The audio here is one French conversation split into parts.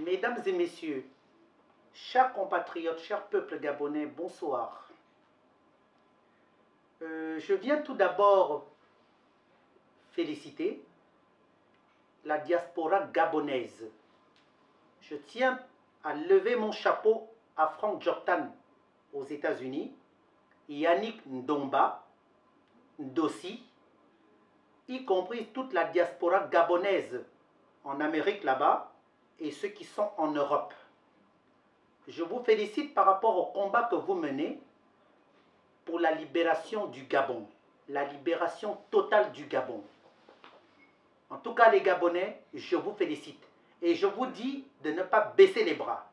Mesdames et messieurs, chers compatriotes, chers peuples gabonais, bonsoir. Je viens tout d'abord féliciter la diaspora gabonaise. Je tiens à lever mon chapeau à Franck Joktan aux États-Unis, Yannick Ndomba, Ndossi, y compris toute la diaspora gabonaise en Amérique là-bas et ceux qui sont en Europe. Je vous félicite par rapport au combat que vous menez pour la libération du Gabon, la libération totale du Gabon. En tout cas, les Gabonais, je vous félicite. Et je vous dis de ne pas baisser les bras.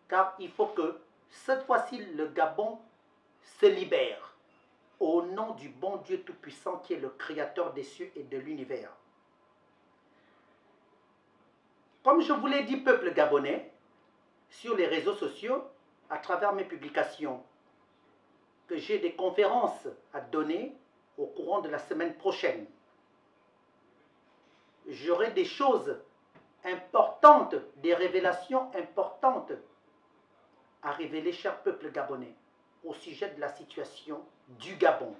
Car il faut que cette fois-ci, le Gabon se libère au nom du bon Dieu Tout-Puissant qui est le Créateur des cieux et de l'univers. Comme je vous l'ai dit, peuple gabonais, sur les réseaux sociaux, à travers mes publications, que j'ai des conférences à donner au courant de la semaine prochaine. J'aurai des choses importantes, des révélations importantes à révéler, cher peuple gabonais, au sujet de la situation du Gabon.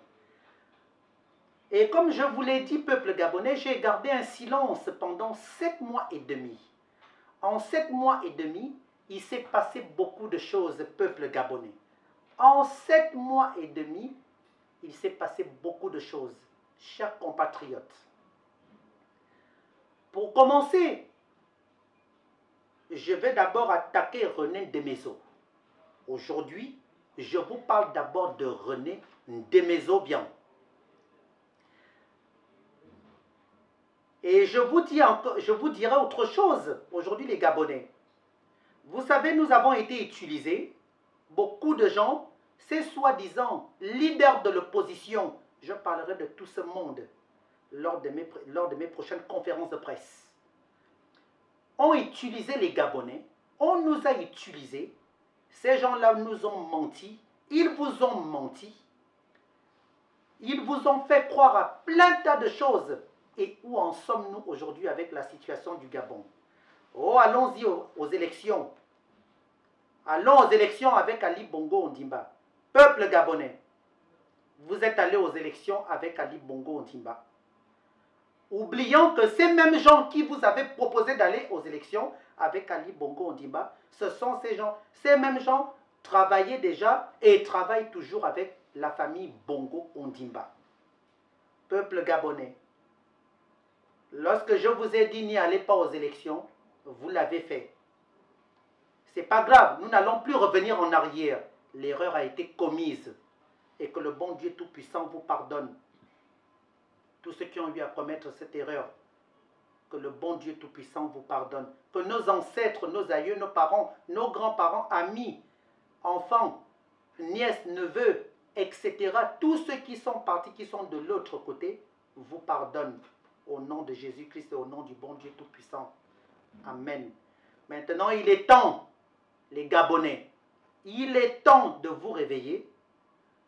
Et comme je vous l'ai dit, peuple gabonais, j'ai gardé un silence pendant 7 mois et demi. En 7 mois et demi, il s'est passé beaucoup de choses, peuple gabonais. En 7 mois et demi, il s'est passé beaucoup de choses, chers compatriotes. Pour commencer, je vais d'abord attaquer René Ndemezo. Aujourd'hui, je vous parle d'abord de René Ndemezo bien. Et je vous dirai autre chose aujourd'hui les Gabonais. Vous savez, nous avons été utilisés, beaucoup de gens, ces soi-disant leaders de l'opposition, je parlerai de tout ce monde lors de mes prochaines conférences de presse, ont utilisé les Gabonais, on nous a utilisés, ces gens-là nous ont menti, ils vous ont menti, ils vous ont fait croire à plein tas de choses. Et où en sommes-nous aujourd'hui avec la situation du Gabon? Oh, allons-y aux élections. Allons aux élections avec Ali Bongo Ondimba. Peuple gabonais, vous êtes allés aux élections avec Ali Bongo Ondimba. Oublions que ces mêmes gens qui vous avaient proposé d'aller aux élections avec Ali Bongo Ondimba, ce sont ces mêmes gens travaillaient déjà et travaillent toujours avec la famille Bongo Ondimba. Peuple gabonais, lorsque je vous ai dit n'y allez pas aux élections, vous l'avez fait. C'est pas grave, nous n'allons plus revenir en arrière. L'erreur a été commise. Et que le bon Dieu Tout-Puissant vous pardonne. Tous ceux qui ont eu à commettre cette erreur, que le bon Dieu Tout-Puissant vous pardonne. Que nos ancêtres, nos aïeux, nos parents, nos grands-parents, amis, enfants, nièces, neveux, etc., tous ceux qui sont partis, qui sont de l'autre côté, vous pardonnent. Au nom de Jésus-Christ et au nom du bon Dieu Tout-Puissant. Amen. Maintenant, il est temps, les Gabonais, il est temps de vous réveiller,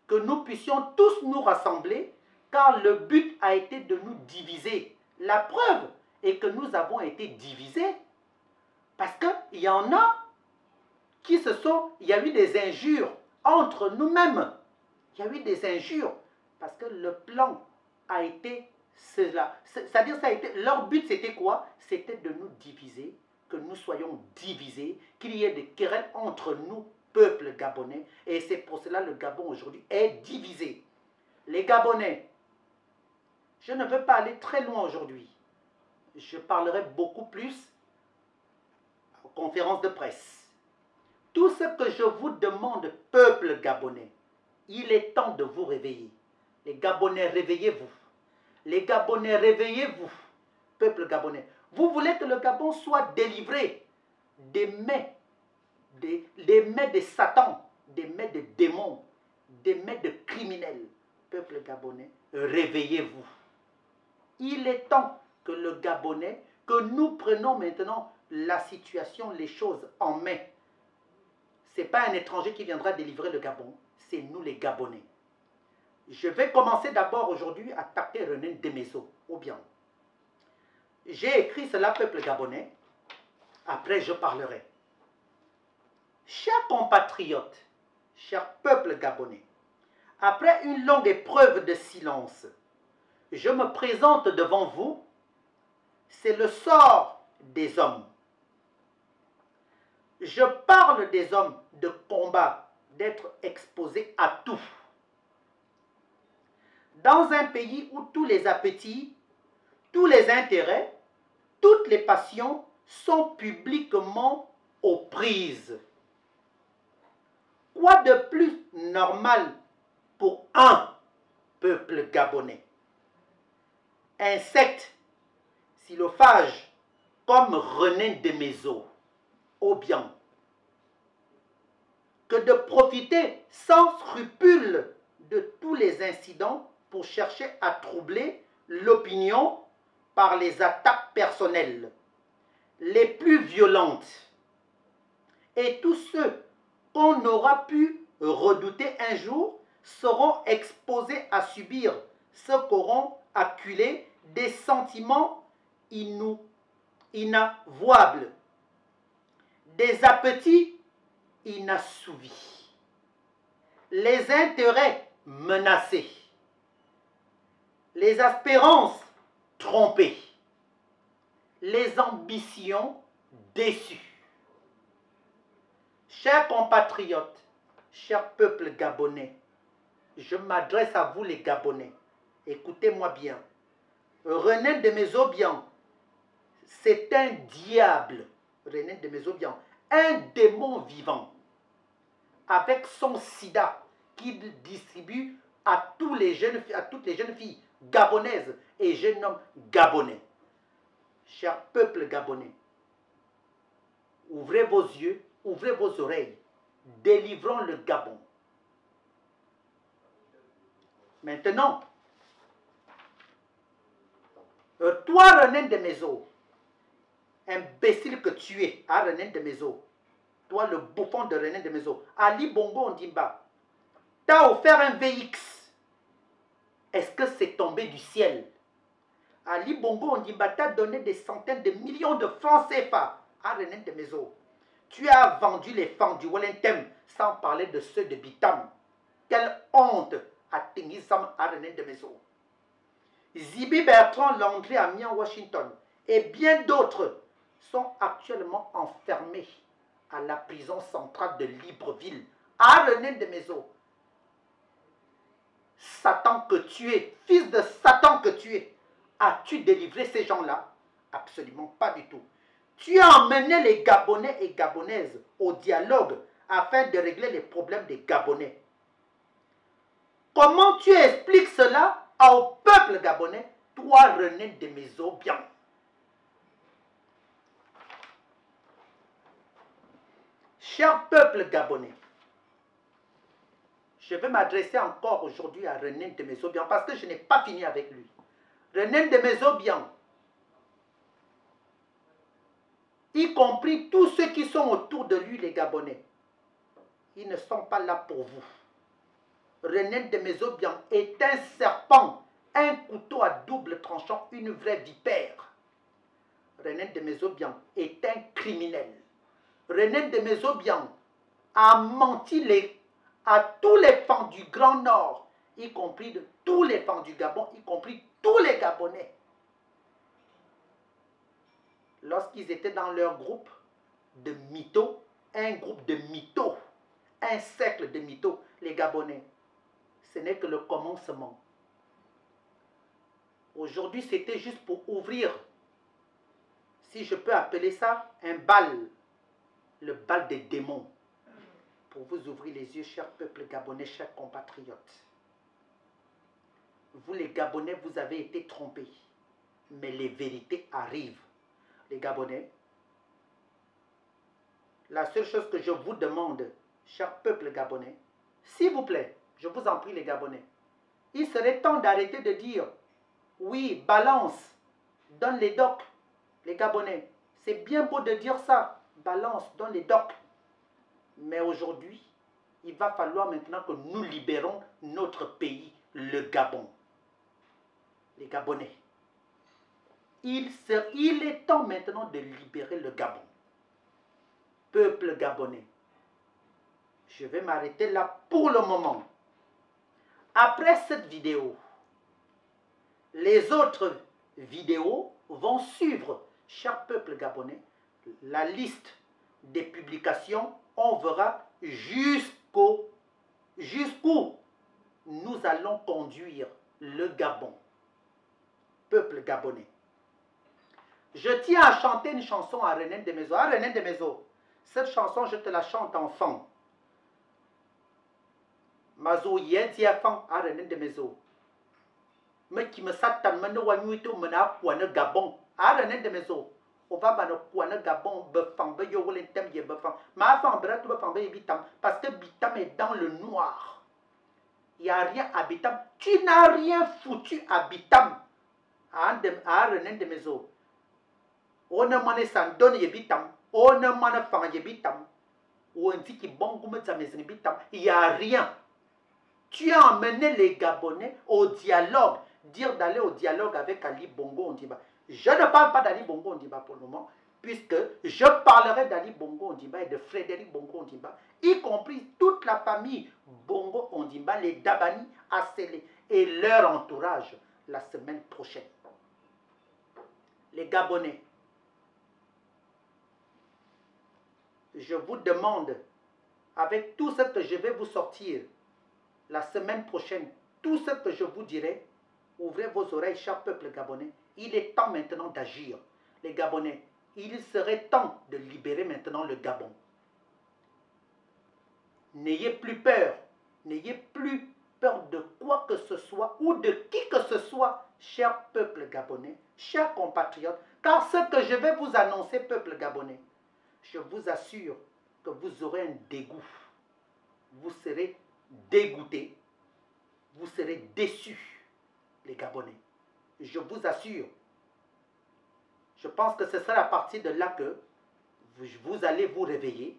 que nous puissions tous nous rassembler, car le but a été de nous diviser. La preuve est que nous avons été divisés, parce qu'il y en a qui il y a eu des injures entre nous-mêmes. Il y a eu des injures, parce que le plan a été cela. C'est-à-dire, leur but c'était quoi? C'était de nous diviser, que nous soyons divisés, qu'il y ait des querelles entre nous, peuple gabonais. Et c'est pour cela que le Gabon aujourd'hui est divisé. Les Gabonais, je ne veux pas aller très loin aujourd'hui. Je parlerai beaucoup plus aux conférences de presse. Tout ce que je vous demande, peuple gabonais, il est temps de vous réveiller. Les Gabonais, réveillez-vous. Les Gabonais, réveillez-vous, peuple gabonais. Vous voulez que le Gabon soit délivré des mains, des mains de Satan, des mains de démons, des mains de criminels. Peuple gabonais, réveillez-vous. Il est temps que le Gabonais, que nous prenions maintenant la situation, les choses en main. Ce n'est pas un étranger qui viendra délivrer le Gabon, c'est nous les Gabonais. Je vais commencer d'abord aujourd'hui à attaquer René Ndemezo, ou bien. J'ai écrit cela, peuple gabonais. Après, je parlerai. Chers compatriotes, chers peuples gabonais, après une longue épreuve de silence, je me présente devant vous. C'est le sort des hommes. Je parle des hommes de combat, d'être exposés à tout. Dans un pays où tous les appétits, tous les intérêts, toutes les passions sont publiquement aux prises. Quoi de plus normal pour un peuple gabonais? Insectes, xylophages, comme René Desmaisons, Obiang, que de profiter sans scrupule de tous les incidents pour chercher à troubler l'opinion par les attaques personnelles les plus violentes. Et tous ceux qu'on aura pu redouter un jour seront exposés à subir ce qu'auront acculé des sentiments inavouables, des appétits inassouvis, les intérêts menacés, les espérances trompées, les ambitions déçues. Chers compatriotes, chers peuples gabonais, je m'adresse à vous les Gabonais. Écoutez-moi bien. René Desmaisons Obiang, c'est un diable. René Desmaisons Obiang, un démon vivant, avec son sida qu'il distribue à toutes les jeunes filles gabonaises et jeunes hommes gabonais. Chers peuples gabonais, ouvrez vos yeux, ouvrez vos oreilles, délivrons le Gabon. Maintenant, toi René Desmaisons, imbécile que tu es, à René Desmaisons, toi le bouffon de René Desmaisons, Ali Bongo Ondimba, t'as offert un VX. Est-ce que c'est tombé du ciel? Ali Bongo Ondimba t'a donné des centaines de millions de francs CFA à René Desmaisons. Tu as vendu les fans du Wellington sans parler de ceux de Bitam. Quelle honte à Tingisam à René Desmaisons. Zibi Bertrand Landry à Mian Washington et bien d'autres sont actuellement enfermés à la prison centrale de Libreville à René Desmaisons. Satan que tu es, fils de Satan que tu es, as-tu délivré ces gens-là? Absolument pas du tout. Tu as emmené les Gabonais et Gabonaises au dialogue afin de régler les problèmes des Gabonais. Comment tu expliques cela au peuple gabonais, toi René Desmaisons Obiang? Cher peuple gabonais, je vais m'adresser encore aujourd'hui à René Desmaisons Obiang parce que je n'ai pas fini avec lui. René Desmaisons Obiang, y compris tous ceux qui sont autour de lui, les Gabonais, ils ne sont pas là pour vous. René Desmaisons Obiang est un serpent, un couteau à double tranchant, une vraie vipère. René Desmaisons Obiang est un criminel. René Desmaisons Obiang a menti à tous les fans du Grand Nord, y compris de tous les fans du Gabon, y compris tous les Gabonais. Lorsqu'ils étaient dans leur groupe de mythos, un groupe de mythos, un cercle de mythos, les Gabonais, ce n'est que le commencement. Aujourd'hui, c'était juste pour ouvrir, si je peux appeler ça, un bal, le bal des démons, pour vous ouvrir les yeux, chers peuples gabonais, chers compatriotes. Vous les Gabonais, vous avez été trompés, mais les vérités arrivent. Les Gabonais, la seule chose que je vous demande, chers peuples gabonais, s'il vous plaît, je vous en prie les Gabonais, il serait temps d'arrêter de dire, oui, balance, donne les docs, les Gabonais. C'est bien beau de dire ça, balance, donne les docs. Mais aujourd'hui, il va falloir maintenant que nous libérons notre pays, le Gabon. Les Gabonais. Il est temps maintenant de libérer le Gabon. Peuple gabonais, je vais m'arrêter là pour le moment. Après cette vidéo, les autres vidéos vont suivre, cher peuple gabonais, la liste des publications. On verra jusqu'où nous allons conduire le Gabon. Peuple gabonais. Je tiens à chanter une chanson à René Demezo. Ah, René Demezo, cette chanson, je te la chante enfant. Mazo Yediafan à René Demezo. Mais qui me satan, me ne wanyuito, me na quoi ne Gabon. À René Demezo. On va me quoi ne Gabon, befan, be yo wolentem ye befan. Ma fan bret befan be bitam. Parce que bitam est dans le noir. Il n'y a rien à Bitam. Tu n'as rien foutu à Bitam. À René Demezo. On ne m'en est donne Bitam. On ne m'en a fait Bitam. Ou on dit qu'il bon goût Bitam. Il n'y a rien. Tu as emmené les Gabonais au dialogue. Dire d'aller au dialogue avec Ali Bongo Ondimba. Je ne parle pas d'Ali Bongo Ondimba pour le moment, puisque je parlerai d'Ali Bongo Ondimba et de Frédéric Bongo Ondimba, y compris toute la famille Bongo Ondimba, les Dabani, Assélé et leur entourage la semaine prochaine. Les Gabonais, je vous demande, avec tout ce que je vais vous sortir la semaine prochaine, tout ce que je vous dirai, ouvrez vos oreilles, cher peuple gabonais. Il est temps maintenant d'agir. Les Gabonais, il serait temps de libérer maintenant le Gabon. N'ayez plus peur. N'ayez plus peur de quoi que ce soit ou de qui que ce soit, cher peuple gabonais, chers compatriotes. Car ce que je vais vous annoncer, peuple gabonais, je vous assure que vous aurez un dégoût. Vous serez dégoûtés. Vous serez déçus, les Gabonais. Je vous assure. Je pense que ce sera à partir de là que vous allez vous réveiller.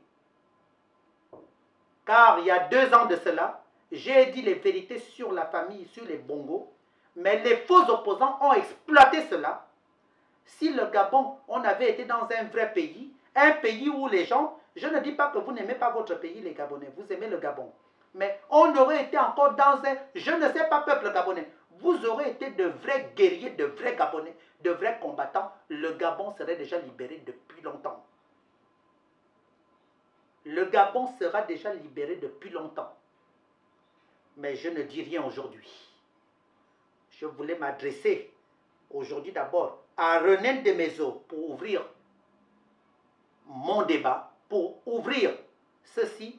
Car il y a 2 ans de cela, j'ai dit les vérités sur la famille, sur les Bongos. Mais les faux opposants ont exploité cela. Si le Gabon, on avait été dans un vrai pays, un pays où les gens, je ne dis pas que vous n'aimez pas votre pays, les Gabonais, vous aimez le Gabon. Mais on aurait été encore dans un, je ne sais pas, peuple gabonais. Vous aurez été de vrais guerriers, de vrais Gabonais, de vrais combattants. Le Gabon serait déjà libéré depuis longtemps. Le Gabon sera déjà libéré depuis longtemps. Mais je ne dis rien aujourd'hui. Je voulais m'adresser aujourd'hui d'abord à René Demezo pour ouvrir mon débat, pour ouvrir ceci,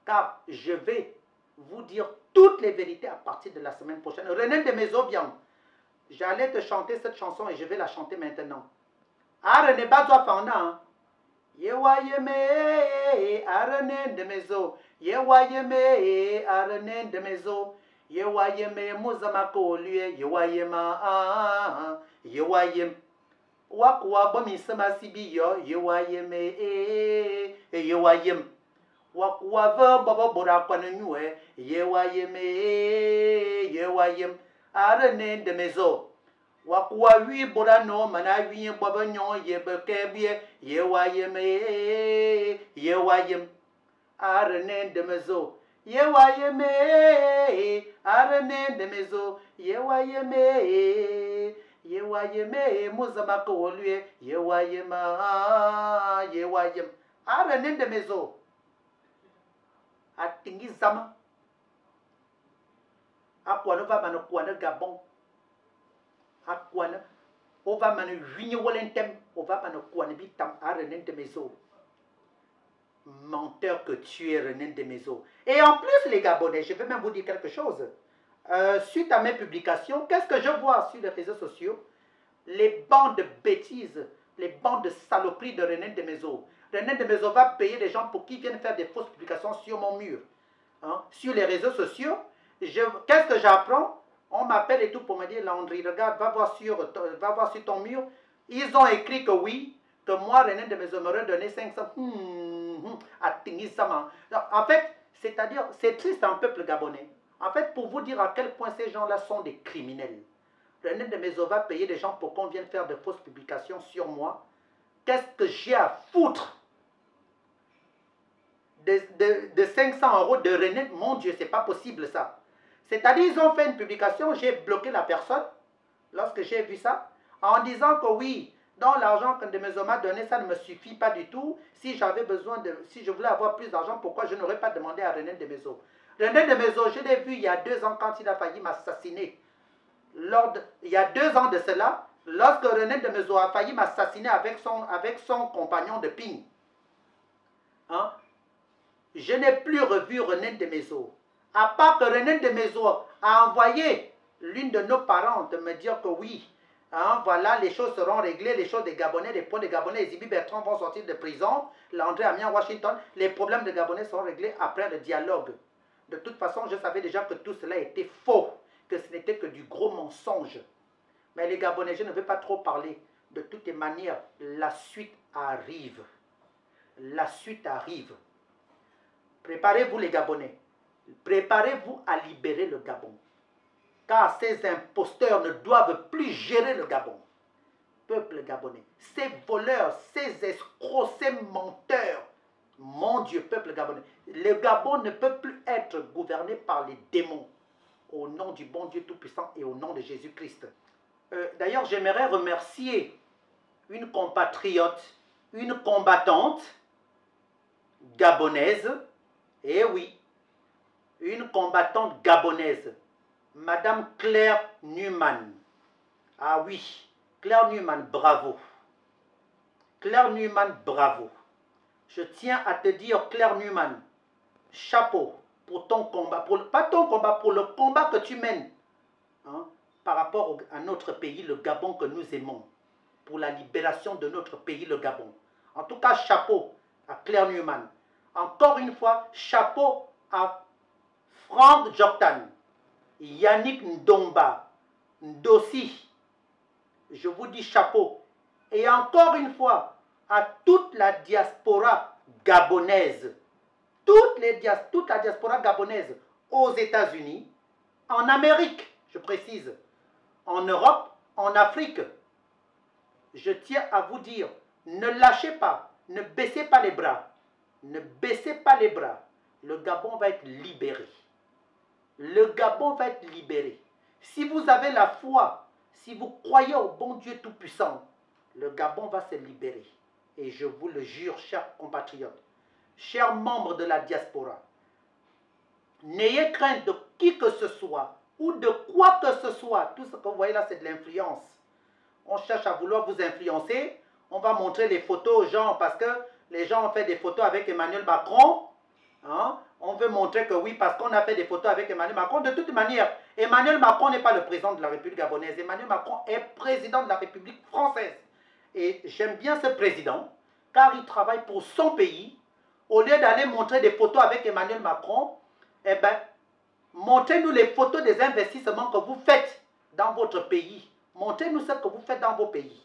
car je vais vous dire toutes les vérités à partir de la semaine prochaine. René Demezo, bien, j'allais te chanter cette chanson et je vais la chanter maintenant. Ah, René Badoua Fanda, Yewayeme, ah, René Demezo, Yewayeme, ah, René Demezo, Yewayeme, Mozamako, lui, Yewayema, ah, Yewayem. Wakwa bomi sama sibiyo, Yewayeme, Yewayem. Wakwa ve bobo bora kwana nyue, Yewayeme, Yewayem. Arene Demezo. Wakwa wi bora no mana wi bobo nyon yebe kebie, Yewayeme, Yewayem. Arene Demezo. Yewayeme, Arene Demezo, Yewayeme. Yewayeme, Mozamako Olue, Yewayema, Yewayem. Arene Demezo. Atingi Zama. Akwana va mano kwana Gabon. Akwana. On va mano vini wolentem. On va mano kwana bitam. Arene Demezo. Menteur que tu es, René Demezo. Et en plus, les Gabonais, je vais même vous dire quelque chose. Suite à mes publications, qu'est-ce que je vois sur les réseaux sociaux? Les bandes de bêtises, les bandes de saloperies de René Demezo. René Demezo va payer des gens pour qu'ils viennent faire des fausses publications sur mon mur. Hein? Sur les réseaux sociaux, qu'est-ce que j'apprends? On m'appelle et tout pour me dire, Landry, regarde, va voir sur ton mur. Ils ont écrit que oui, que moi, René Demezo m'aurait donné 500. En fait, c'est-à-dire, c'est triste un peuple gabonais. En fait, pour vous dire à quel point ces gens-là sont des criminels. René Demezo va payer des gens pour qu'on vienne faire de fausses publications sur moi. Qu'est-ce que j'ai à foutre? de 500 € de René. Mon Dieu, c'est pas possible ça. C'est-à-dire, ils ont fait une publication, j'ai bloqué la personne, lorsque j'ai vu ça, en disant que oui, dans l'argent que Ndemezo m'a donné, ça ne me suffit pas du tout. Si j'avais besoin de, si je voulais avoir plus d'argent, pourquoi je n'aurais pas demandé à René Ndemezo? René Ndemezo, je l'ai vu il y a 2 ans quand il a failli m'assassiner. Il y a 2 ans de cela, lorsque René Ndemezo a failli m'assassiner avec son compagnon de ping. Hein? Je n'ai plus revu René Ndemezo. À part que René Ndemezo a envoyé l'une de nos parentes me dire que oui, hein, voilà, les choses seront réglées, les choses des Gabonais, les points des Gabonais, les Ibi Bertrand vont sortir de prison, l'André Amiens Washington, les problèmes des Gabonais seront réglés après le dialogue. De toute façon, je savais déjà que tout cela était faux, que ce n'était que du gros mensonge. Mais les Gabonais, je ne veux pas trop parler. De toutes les manières, la suite arrive. La suite arrive. Préparez-vous les Gabonais. Préparez-vous à libérer le Gabon. Car ces imposteurs ne doivent plus gérer le Gabon. Peuple gabonais, ces voleurs, ces escrocs, ces menteurs, mon Dieu, peuple gabonais, le Gabon ne peut plus être gouverné par les démons. Au nom du bon Dieu Tout-Puissant et au nom de Jésus-Christ. D'ailleurs, j'aimerais remercier une compatriote, une combattante gabonaise, et oui, une combattante gabonaise, Madame Claire Newman. Ah oui, Claire Newman, bravo. Claire Newman, bravo. Je tiens à te dire, Claire Newman, chapeau pour ton combat, pas ton combat, pour le combat que tu mènes, hein, par rapport à notre pays, le Gabon que nous aimons, pour la libération de notre pays, le Gabon. En tout cas, chapeau à Claire Newman. Encore une fois, chapeau à Franck Joktan, Yannick Ndomba, Ndossi. Je vous dis chapeau. Et encore une fois, à toute la diaspora gabonaise, toute la diaspora gabonaise aux États-Unis, en Amérique, je précise, en Europe, en Afrique. Je tiens à vous dire, ne lâchez pas, ne baissez pas les bras, ne baissez pas les bras. Le Gabon va être libéré. Le Gabon va être libéré. Si vous avez la foi, si vous croyez au bon Dieu Tout-Puissant, le Gabon va se libérer. Et je vous le jure, chers compatriotes, chers membres de la diaspora, n'ayez crainte de qui que ce soit ou de quoi que ce soit. Tout ce que vous voyez là, c'est de l'influence. On cherche à vouloir vous influencer. On va montrer les photos aux gens parce que les gens ont fait des photos avec Emmanuel Macron. Hein? On veut montrer que oui, parce qu'on a fait des photos avec Emmanuel Macron. De toute manière, Emmanuel Macron n'est pas le président de la République gabonaise. Emmanuel Macron est président de la République française. Et j'aime bien ce président, car il travaille pour son pays. Au lieu d'aller montrer des photos avec Emmanuel Macron, eh bien, montrez-nous les photos des investissements que vous faites dans votre pays. Montrez-nous ce que vous faites dans vos pays.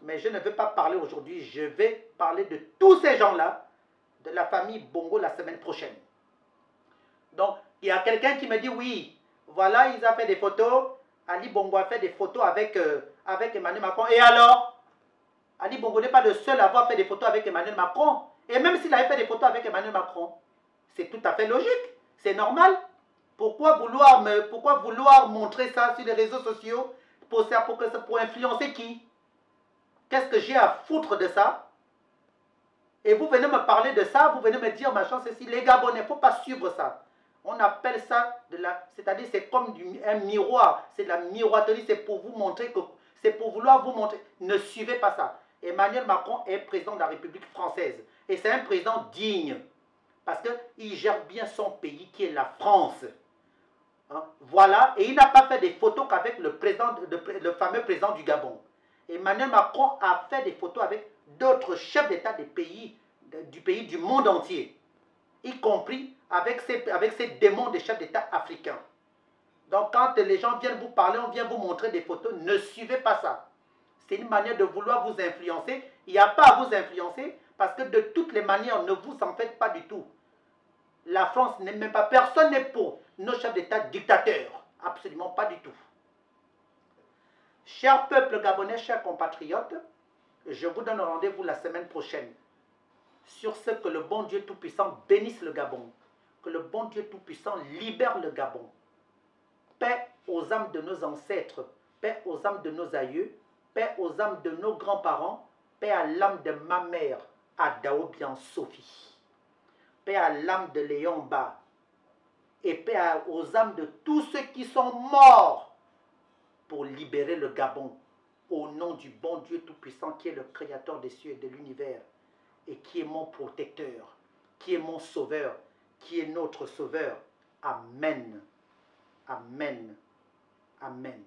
Mais je ne veux pas parler aujourd'hui, je vais parler de tous ces gens-là, de la famille Bongo la semaine prochaine. Donc, il y a quelqu'un qui me dit, oui, voilà, ils ont fait des photos, Ali Bongo a fait des photos avec Emmanuel Macron. Et alors, Ali Bongo n'est pas le seul à avoir fait des photos avec Emmanuel Macron. Et même s'il avait fait des photos avec Emmanuel Macron, c'est tout à fait logique, c'est normal. Pourquoi vouloir montrer ça sur les réseaux sociaux pour influencer qui? Qu'est-ce que j'ai à foutre de ça? Et vous venez me parler de ça, vous venez me dire machin, ceci. Les Gabonais, il ne faut pas suivre ça. On appelle ça c'est-à-dire c'est comme un miroir, c'est de la miroiterie, c'est pour vous montrer que, c'est pour vouloir vous montrer. Ne suivez pas ça. Emmanuel Macron est président de la République française. Et c'est un président digne. Parce qu'il gère bien son pays qui est la France. Hein? Voilà. Et il n'a pas fait des photos qu'avec le fameux président du Gabon. Emmanuel Macron a fait des photos avec d'autres chefs d'État du pays du monde entier. Y compris avec ces démons des chefs d'État africains. Donc quand les gens viennent vous parler, on vient vous montrer des photos, ne suivez pas ça. C'est une manière de vouloir vous influencer. Il n'y a pas à vous influencer parce que de toutes les manières, ne vous en faites pas du tout. La France n'est même pas, personne n'est pour nos chefs d'État dictateurs. Absolument pas du tout. Chers peuples gabonais, chers compatriotes, je vous donne rendez-vous la semaine prochaine Sur ce, que le bon Dieu Tout-Puissant bénisse le Gabon. Que le bon Dieu Tout-Puissant libère le Gabon. Paix aux âmes de nos ancêtres, paix aux âmes de nos aïeux, paix aux âmes de nos grands-parents, paix à l'âme de ma mère, à Daobian Sophie. Paix à l'âme de Léon Ba. Et paix aux âmes de tous ceux qui sont morts pour libérer le Gabon. Au nom du bon Dieu Tout-Puissant qui est le créateur des cieux et de l'univers. Et qui est mon protecteur, qui est mon sauveur, qui est notre sauveur. Amen. Amen. Amen.